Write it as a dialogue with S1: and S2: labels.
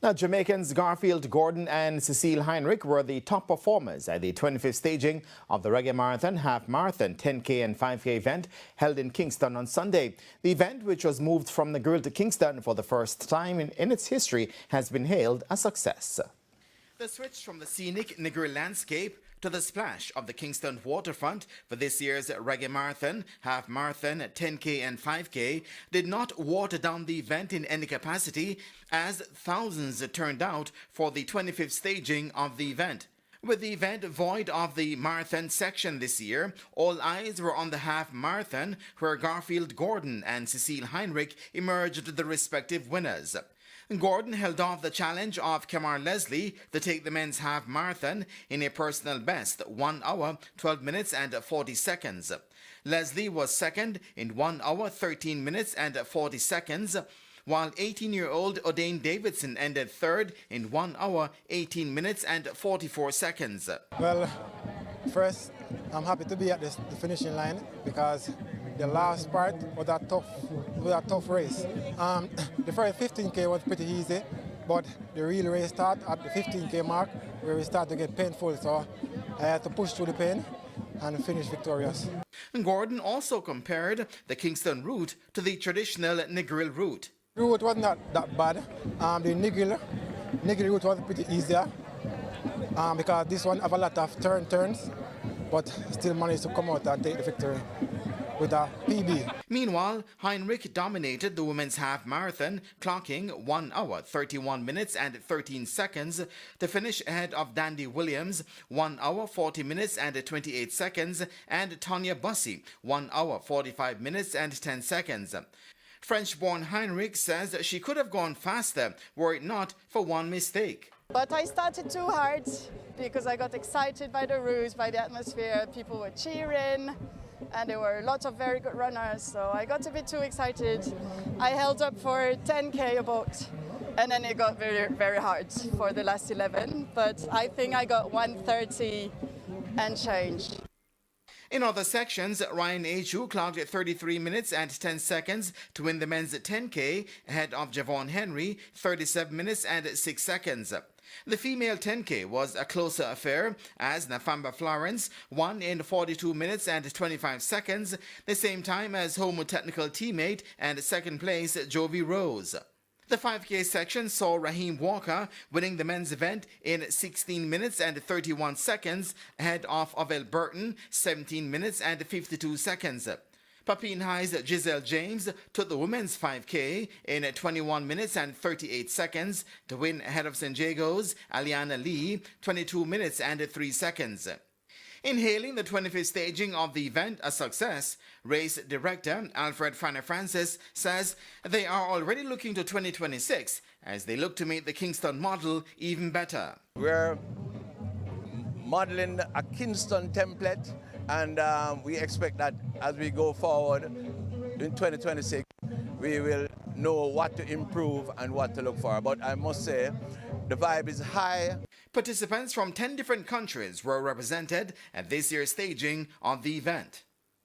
S1: Now, Jamaicans Garfield Gordon and Cecile Heinrich were the top performers at the 25th staging of the Reggae Marathon, Half Marathon, 10K and 5K event held in Kingston on Sunday. The event, which was moved from Negril to Kingston for the first time in its history, has been hailed a success. The switch from the scenic Negril landscape to the splash of the Kingston waterfront for this year's Reggae Marathon, Half Marathon, 10K and 5K did not water down the event in any capacity, as thousands turned out for the 25th staging of the event. With the event void of the marathon section this year, all eyes were on the half marathon, where Garfield Gordon and Cecile Heinrich emerged the respective winners. Gordon held off the challenge of Kamar Leslie to take the men's half marathon in a personal best 1 hour, 12 minutes and 40 seconds. Leslie was second in 1 hour, 13 minutes and 40 seconds, while 18-year-old O'Dane Davidson ended third in 1 hour, 18 minutes and 44 seconds.
S2: Well, first, I'm happy to be at the finishing line because the last part was a tough race. The first 15K was pretty easy, but the real race started at the 15K mark where we started to get painful, so I had to push through the pain and finish victorious.
S1: Gordon also compared the Kingston route to the traditional Negril route.
S2: The route was not that bad. The Negril route was pretty easier because this one have a lot of turns, but still managed to come out and take the victory with a PB.
S1: Meanwhile, Heinrich dominated the women's half marathon, clocking 1 hour, 31 minutes and 13 seconds to finish ahead of Dandy Williams, 1 hour, 40 minutes and 28 seconds, and Tonya Bussey, 1 hour, 45 minutes and 10 seconds. French-born Heinrich says that she could have gone faster were it not for one mistake.
S3: But I started too hard because I got excited by the route, by the atmosphere. People were cheering and there were lots of very good runners, so I got a bit too excited. I held up for 10K about, and then it got very, very hard for the last 11, but I think I got 1:30 and change.
S1: In other sections, Ryan Achu clocked 33 minutes and 10 seconds to win the men's 10K ahead of Javon Henry, 37 minutes and 6 seconds. The female 10K was a closer affair as Nafamba Florence won in 42 minutes and 25 seconds, the same time as home technical teammate and second place Jovi Rose. The 5K section saw Raheem Walker winning the men's event in 16 minutes and 31 seconds ahead of Ovell Burton, 17 minutes and 52 seconds. Papine High's Giselle James took the women's 5K in 21 minutes and 38 seconds to win ahead of San Diego's Aliana Lee, 22 minutes and 3 seconds. In hailing the 25th staging of the event a success, race director Alfred Fanner Francis says they are already looking to 2026 as they look to make the Kingston model even better.
S4: We're modeling a Kingston template, and we expect that as we go forward in 2026, we will know what to improve and what to look for. But I must say, the vibe is high.
S1: Participants from 10 different countries were represented at this year's staging of the event.